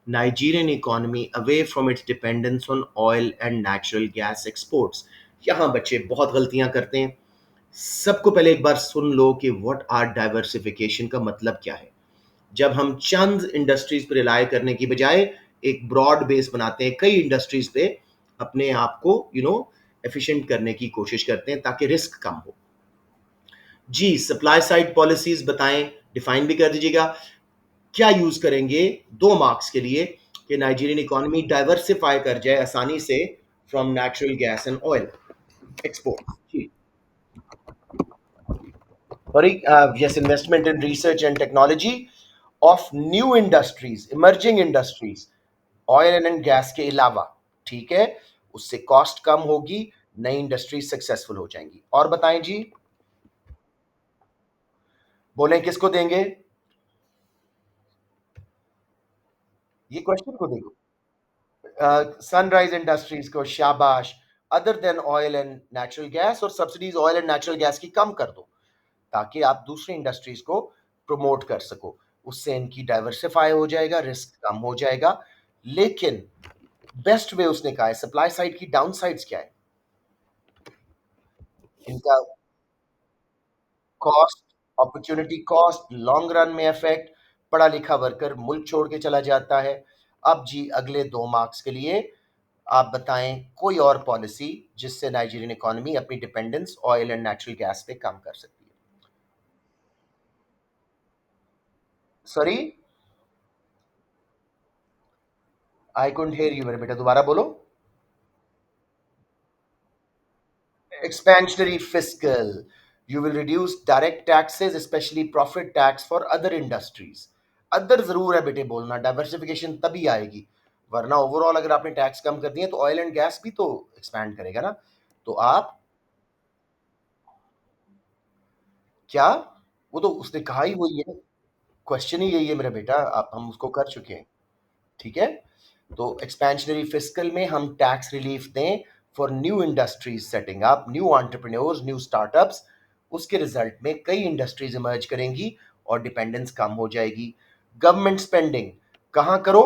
Nigerian economy away from its dependence on oil and natural gas exports. यहाँ बच्चे बहुत गलतियां करते हैं। सबको पहले एक बार सुन लो कि व्हाट आर डाइवर्सिफिकेशन का मतलब क्या है। जब हम चंद इंडस्ट्रीज पर रिलाय करने की बजाय एक ब्रॉड बेस बनाते हैं, कई इंडस्ट्रीज पे अपने आप को एफिशिएंट करने की कोशिश करते हैं ताकि रिस्क कम हो। जी, सप्लाई साइड पॉलिसीज बताएं, डिफाइन भी कर दीजिएगा। क्या यूज करेंगे 2 मार्क्स के लिए कि नाइजीरियन इकोनॉमी डाइवर्सिफाई कर जाए आसानी से from natural gas and oil export. जी, sorry, yes, investment in research and technology of new industries, emerging industries, oil and gas के अलावा। ठीक है, उससे कॉस्ट कम होगी, नई इंडस्ट्री सक्सेसफुल हो जाएंगी। और बताएं जी, बोलें किसको देंगे? ये क्वेश्चन को देखो, सनराइज इंडस्ट्रीज को शाबाश। Other than oil and natural gas, और subsidies oil and natural gas की कम कर दो ताकि आप दूसरी इंडस्ट्रीज को प्रमोट कर सको। उससे इनकी डाइवर्सिफाई हो जाएगा, रिस्क कम हो जाएगा। लेकिन बेस्ट वे उसने कहा है, सप्लाई साइड की डाउन साइड्स क्या है इनका? Cost, opportunity cost, long run में इफेक्ट, पढ़ा लिखा वर्कर मुल्क छोड़ के चला जाता है। अब जी अगले 2 मार्क्स के लिए आप बताएं कोई और पॉलिसी जिससे नाइजीरियन इकोनॉमी अपनी dependence oil and natural gas पे कम कर सकती है। Sorry, I couldn't hear you मेरे बेटा, दोबारा बोलो। Expansionary fiscal. You will reduce direct taxes, especially profit tax for other industries. Other जरूर है बेटे बोलना, डाइवर्सिफिकेशन तभी आएगी, वरना ओवरऑल अगर आपने टैक्स कम कर दिए तो ऑयल एंड गैस भी तो एक्सपैंड करेगा ना। तो आप क्या, वो तो उसने कहा ही वही है, क्वेश्चन ही यही है मेरा बेटा, आप हम उसको कर चुके हैं। ठीक है, तो एक्सपेंशनरी फिस्कल में हम टैक्स रिलीफ दें for new industries setting up, new entrepreneurs, new startups. उसके रिजल्ट में कई इंडस्ट्रीज इमर्ज करेंगी और डिपेंडेंस कम हो जाएगी। गवर्नमेंट स्पेंडिंग कहाँ करो?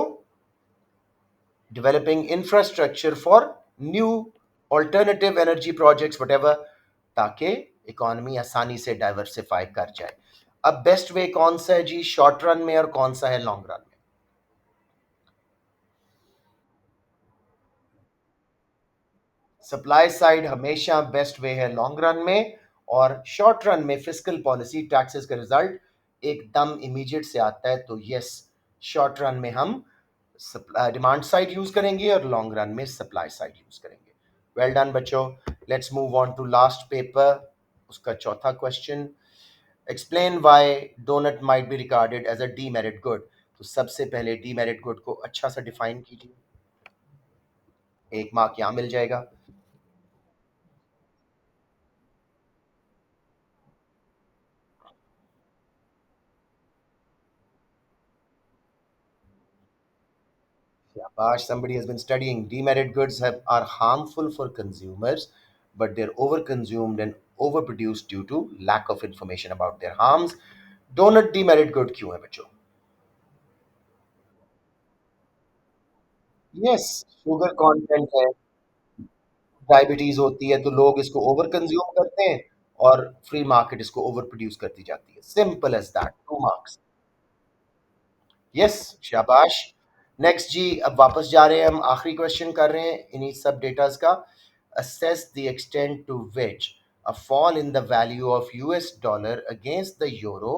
Developing infrastructure for new alternative energy projects whatever, ताकि इकोनॉमी आसानी से डाइवर्सिफाई कर जाए। अब बेस्ट वे कौन सा है जी शॉर्ट रन में और कौन सा है लॉन्ग रन में? सप्लाई साइड हमेशा बेस्ट वे है लॉन्ग रन में, और शॉर्ट रन में फिस्कल पॉलिसी टैक्सेस का रिजल्ट एकदम इमीडिएट से आता है। तो यस, शॉर्ट रन में हम डिमांड साइड यूज करेंगे और लॉन्ग रन में सप्लाई साइड यूज करेंगे। वेल डन बच्चों, let's move on to last paper, उसका चौथा question. Explain why donut might be regarded as a demerit good. तो सबसे पहले डीमेरिट गुड को अच्छा सा डिफाइन कीजिए, 1 मार्क यहां मिल जाएगा। Shabash, somebody has been studying. Demerit goods are harmful for consumers, but they're overconsumed and overproduced due to lack of information about their harms. Donut demerit good क्यों है बच्चों? Yes, sugar content है, diabetes होती है तो लोग इसको over consume करते हैं, और फ्री मार्केट इसको ओवर प्रोड्यूस करती जाती है। Simple as that, 2 marks. Yes, शाबाश। नेक्स्ट जी, अब वापस जा रहे हैं हम, आखिरी क्वेश्चन कर रहे हैं इन्हीं सब डेटास का। assess the extent to which a fall in the value of US dollar against the euro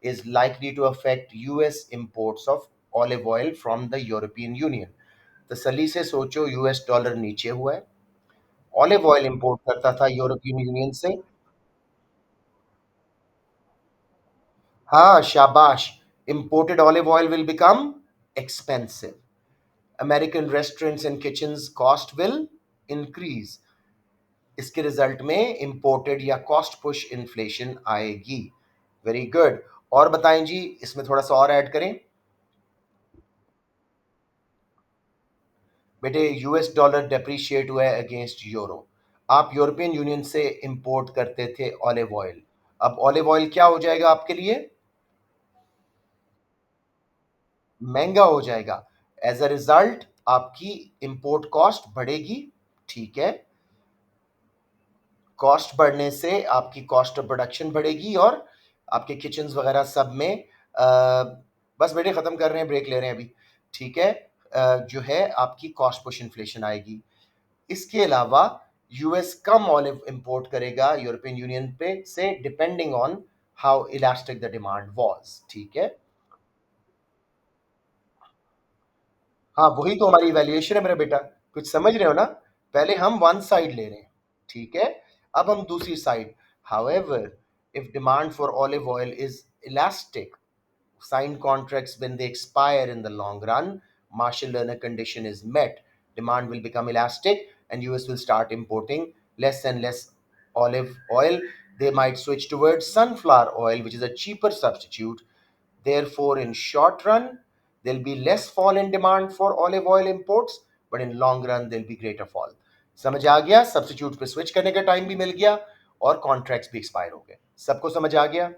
is likely to affect US imports of olive oil from the European Union। तसल्ली से सोचो, US dollar नीचे हुआ है, olive oil import करता था European union से। हाँ शाबाश, imported olive oil will become expensive, American restaurants and kitchens cost will increase. इसके रिजल्ट में इंपोर्टेड या कॉस्ट पुश इन्फ्लेशन आएगी। Very good. और बताएं जी, इसमें थोड़ा सा और ऐड करें बेटे। यूएस डॉलर डेप्रिशिएट हुआ है अगेंस्ट यूरो, आप यूरोपियन यूनियन से इंपोर्ट करते थे ऑलिव ऑयल, अब ऑलिव ऑयल क्या हो जाएगा आपके लिए? महंगा हो जाएगा। एज अ रिजल्ट आपकी इंपोर्ट कॉस्ट बढ़ेगी। ठीक है, कॉस्ट बढ़ने से आपकी कॉस्ट ऑफ प्रोडक्शन बढ़ेगी, और आपके किचन वगैरह सब में बस बेटे खत्म कर रहे हैं, ब्रेक ले रहे हैं अभी। ठीक है, जो है आपकी कॉस्ट पुश इन्फ्लेशन आएगी। इसके अलावा यूएस कम ऑलिव इंपोर्ट करेगा यूरोपियन यूनियन पे से, depending on how elastic the demand was. ठीक है, हाँ वही तो हमारी इवैल्यूएशन है मेरा बेटा, कुछ समझ रहे हो ना? पहले हम वन साइड ले रहे हैं, ठीक है, अब हम दूसरी side. However, if demand for olive oil is elastic, signed contracts when they expire in the long run, Marshall Lerner condition is met, demand will become elastic and US will start importing less and less olive oil. They might switch towards sunflower oil, which is a cheaper substitute. Therefore, in short run, there'll be less fall in demand for olive oil imports, but in long run, there'll be greater fall. समझ आ गया? Substitute पे switch करने का time भी मिल गया और contracts भी एक्सपायर हो गए। सबको समझ आ गया?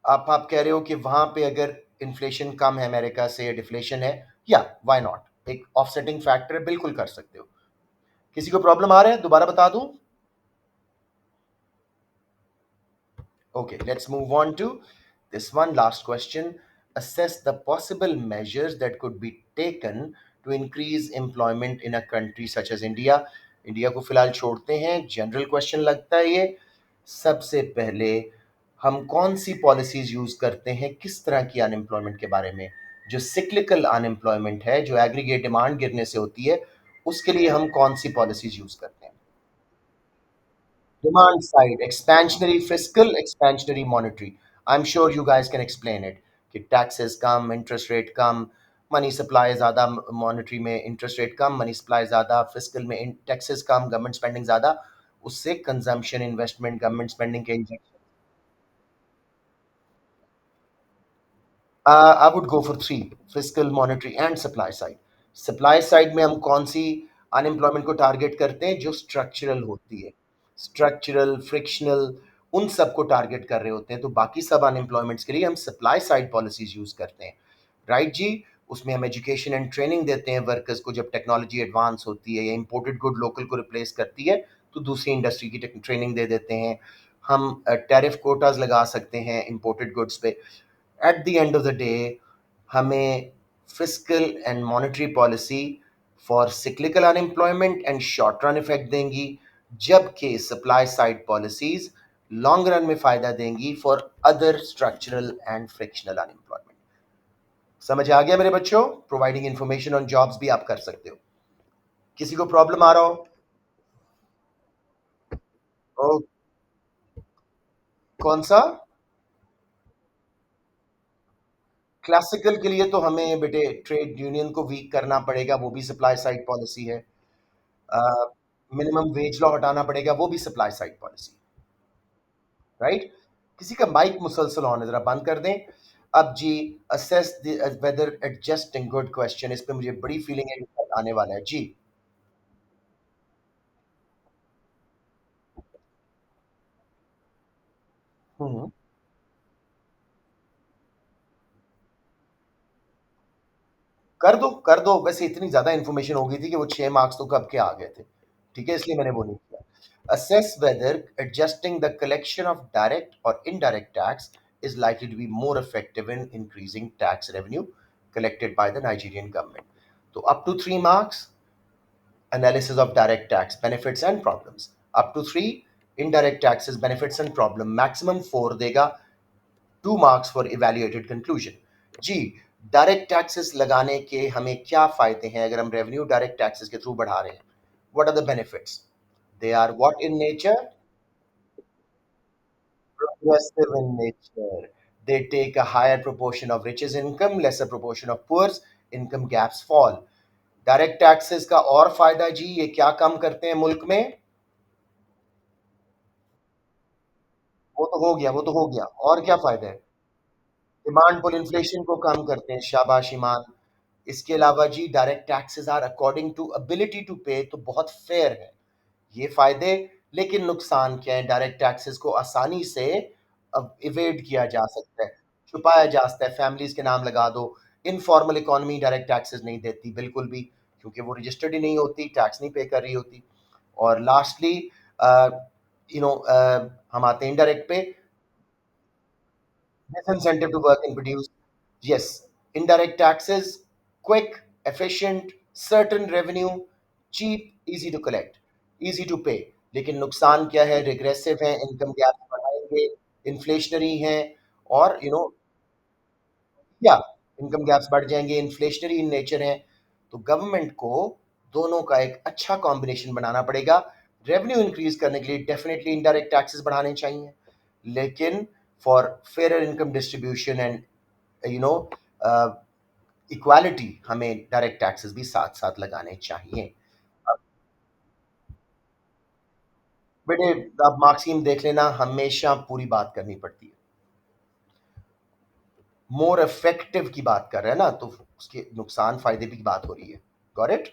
आप कह रहे हो कि वहां पे अगर इन्फ्लेशन कम है अमेरिका से, डिफ्लेशन है, या व्हाई नॉट, एक ऑफसेटिंग फैक्टर है, बिल्कुल कर सकते हो। किसी को प्रॉब्लम आ रहा है, दोबारा बता दूं? Okay, let's move on to this one last question. Assess the possible measures that could be taken to increase employment in a country such as India. India को फिलहाल छोड़ते हैं, जनरल क्वेश्चन लगता है ये। सबसे पहले हम कौन सी पॉलिसीज यूज करते हैं, किस तरह की अनएम्प्लॉयमेंट के बारे में? जो सिक्लिकल अनएम्प्लॉयमेंट है, जो एग्रीगेट डिमांड गिरने से होती है, उसके लिए हम कौन सी पॉलिसीज यूज करते हैं? Demand side, expansionary fiscal, expansionary monetary. I'm sure you guys can explain it. कि taxes कम, interest rate कम, money supply ज़्यादा, monetary में interest rate कम, money supply ज़्यादा, fiscal में taxes कम, government spending ज़्यादा, उससे consumption, investment, government spending के injection। I would go for three: fiscal, monetary, and supply side. Supply side में हम कौन सी अनएम्प्लॉयमेंट को टारगेट करते हैं? जो स्ट्रक्चरल होती है, स्ट्रक्चरल, फ्रिक्शनल, उन सबको टारगेट कर रहे होते हैं। तो बाकी सब अनएम्प्लॉयमेंट्स के लिए हम सप्लाई साइड पॉलिसीज यूज करते हैं, राइट जी? उसमें हम एजुकेशन एंड ट्रेनिंग देते हैं वर्कर्स को। जब टेक्नोलॉजी एडवांस होती है या इंपोर्टेड गुड लोकल को रिप्लेस करती है, तो दूसरी इंडस्ट्री की ट्रेनिंग दे देते हैं। हम टैरिफ कोटाज लगा सकते हैं इंपोर्टेड गुड्स पे। At the end of the day हमें fiscal and monetary policy for cyclical unemployment and short run effect देंगी, जबकि supply side policies long run में फायदा देंगी for other structural and frictional unemployment. समझ आ गया मेरे बच्चों? प्रोवाइडिंग इंफॉर्मेशन ऑन जॉब्स भी आप कर सकते हो। किसी को प्रॉब्लम आ रहा हो? ओ, कौन सा? क्लासिकल के लिए तो हमें बेटे ट्रेड यूनियन को वीक करना पड़ेगा, वो भी सप्लाई साइड पॉलिसी है। मिनिमम वेज लॉ हटाना पड़ेगा, वो भी सप्लाई साइड पॉलिसी, राइट? किसी का माइक मुसलसल ऑन है, जरा बंद कर दें। अब जी, assess whether adjusting, good question, इस पे मुझे बड़ी फीलिंग है कि आने वाला है जी। हम्म, कर दो कर दो। वैसे इतनी ज्यादा इंफॉर्मेशन हो गई थी कि वो 6 मार्क्स तो कब के आ गए थे, ठीक है, इसलिए मैंने वो नहीं किया। assess whether adjusting the collection of direct or indirect tax is likely to be more effective in increasing tax revenue collected by the Nigerian government. So up to 3 marks, analysis of direct tax benefits and problems. Up to three, indirect taxes benefits and problem. Maximum four देगा, 2 marks for evaluated conclusion. जी, direct taxes लगाने के हमें क्या फायदे हैं अगर हम रेवेन्यू डायरेक्ट टैक्सेस के थ्रू बढ़ा रहे हैं? What are the benefits? They are what in nature? Progressive in nature. They take a higher proportion of rich's income, lesser proportion of poor's, income gaps fall. Direct taxes का और फायदा जी, ये क्या कम करते हैं मुल्क में? वो तो हो गया, वो तो हो गया, और क्या फायदा है? डिमांड पुल इन्फ्लेशन को कम करते हैं, शाबाश ईमान। इसके अलावा जी, direct taxes are according to ability to pay, तो बहुत फेयर है। ये फायदे। लेकिन नुकसान क्या है? डायरेक्ट टैक्सेस को आसानी से अब इवेड किया जा सकता है, छुपाया जा सकता है, फैमिलीज के नाम लगा दो। इनफॉर्मल इकोनॉमी डायरेक्ट टैक्सेस नहीं देती बिल्कुल भी, क्योंकि वो रजिस्टर्ड ही नहीं होती, टैक्स नहीं पे कर रही होती। और लास्टली हम आते हैं इनडायरेक्ट पे। Disincentive to work and produce. Yes, indirect taxes, quick, efficient, certain revenue, cheap, easy to collect, easy to pay. लेकिन नुकसान क्या है? रिग्रेसिव है, इनकम गैप बढ़ाएंगे, इन्फ्लेशनरी हैं, और या इनकम गैप्स बढ़ जाएंगे, इन्फ्लेशनरी इन नेचर हैं। तो गवर्नमेंट को दोनों का एक अच्छा कॉम्बिनेशन बनाना पड़ेगा। रेवेन्यू इंक्रीज करने के लिए डेफिनेटली इनडायरेक्ट टैक्सेस बढ़ाने चाहिए, लेकिन for fair income distribution and you know equality, हमें डायरेक्ट टैक्सेस भी साथ साथ लगाने चाहिए। अब बेटे, आप मार्क्सिम देख लेना, हमेशा पूरी बात करनी पड़ती है। मोर इफेक्टिव की बात कर रहे हैं ना, तो उसके नुकसान फायदे की बात हो रही है। Got it?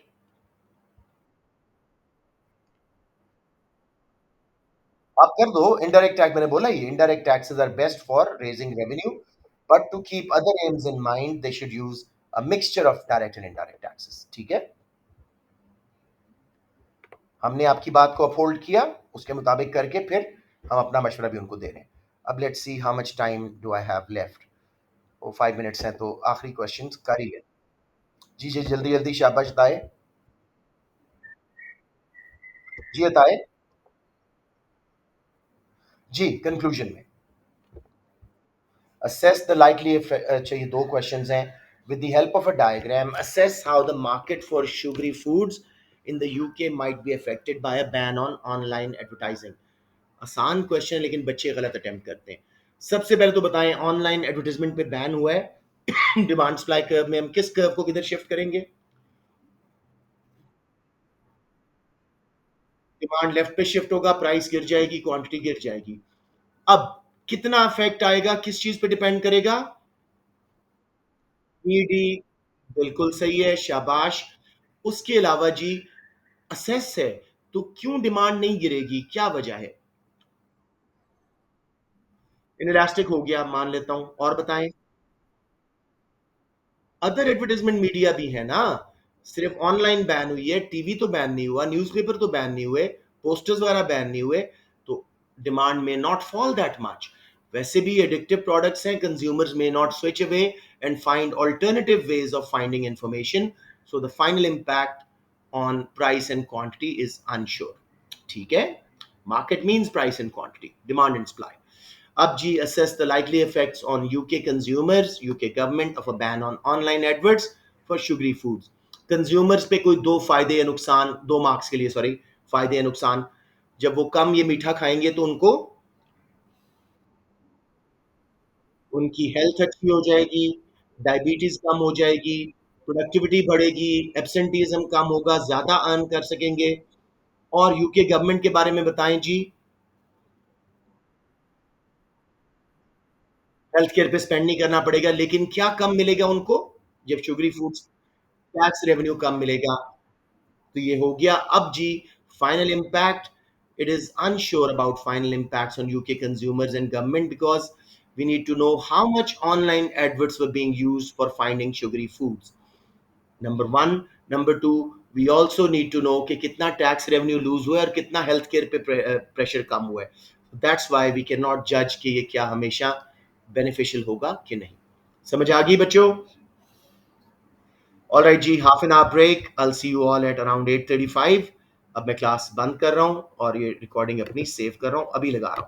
आप कर दो इनडायरेक्ट टैक्स, मैंने बोला ये indirect taxes are best for raising revenue, but to keep other aims in mind they should use a mixture of direct and indirect taxes. ठीक है, हमने आपकी बात को अपहोल्ड किया, उसके मुताबिक करके फिर हम अपना मशवरा भी उनको दे रहे हैं। अब let's see how much time do I have left. वो 5 मिनट्स हैं तो आखिरी क्वेश्चन कर ही है। जी जी, जल्दी जल्दी शाबाश बताए। जी बताए। जी कंक्लूजन में assess the likely चाहिए, दो क्वेश्चंस हैं। with the help of a diagram assess how the market for sugary foods in the UK might be affected by a ban on online advertising। आसान क्वेश्चन है लेकिन बच्चे गलत attempt करते हैं। सबसे पहले तो बताएं ऑनलाइन एडवर्टाइजमेंट पे बैन हुआ है डिमांड सप्लाई कर्व में हम किस कर्व को किधर शिफ्ट करेंगे? डिमांड लेफ्ट पे शिफ्ट होगा, प्राइस गिर जाएगी, क्वांटिटी गिर जाएगी। अब कितना इफेक्ट आएगा किस चीज पे डिपेंड करेगा? ईडी, बिल्कुल सही है, शाबाश। उसके अलावा जी असेस है, तो क्यों डिमांड नहीं गिरेगी, क्या वजह है? इनलास्टिक हो गया, मान लेता हूं, और बताएं। अदर एडवर्टाइजमेंट मीडिया भी है ना, सिर्फ ऑनलाइन बैन हुई है, टीवी तो बैन नहीं हुआ, न्यूज़पेपर तो बैन नहीं हुए, पोस्टर्स वगैरह बैन नहीं हुए, तो डिमांड में नॉट फॉल दैट मच। वैसे भी एडिक्टिव प्रोडक्ट्स हैं, consumers may not switch away and find alternative ways of finding information, so the final impact on price and quantity is unsure. ठीक है, market means price and quantity, demand and supply. Up G assess the likely effects on UK consumers, UK government of a ban on online adverts for sugary foods। Consumers पे कोई दो फायदे या नुकसान, दो marks के लिए सॉरी, फायदे या नुकसान। जब वो कम ये मीठा खाएंगे तो उनको उनकी हेल्थ अच्छी हो जाएगी, डायबिटीज कम हो जाएगी, प्रोडक्टिविटी बढ़ेगी, एब्सेंटीज्म कम होगा, ज्यादा अर्न कर सकेंगे। और यूके गवर्नमेंट के बारे में बताएं जी। हेल्थ केयर पे स्पेंड नहीं करना पड़ेगा, लेकिन क्या कम मिलेगा उनको जब शुगरी फूड्स? टैक्स रेवेन्यू कम मिलेगा। तो ये हो गया। अब जी final impact, it is unsure about final impacts on UK consumers and government because we need to know how much online adverts were being used for finding sugary foods, number one। number two, we also need to know कि कितना tax revenue loose हुआ है और कितना health care पे pressure कम हुआ है। That's why we can not जज कि ये क्या हमेशा बेनिफिशियल होगा कि नहीं। समझ आ गई बच्चों? ऑल राइट जी, half an hour break, I see you all at around 8:35। अब मैं क्लास बंद कर रहा हूँ और ये रिकॉर्डिंग अपनी सेव कर रहा हूँ, अभी लगा रहा हूँ।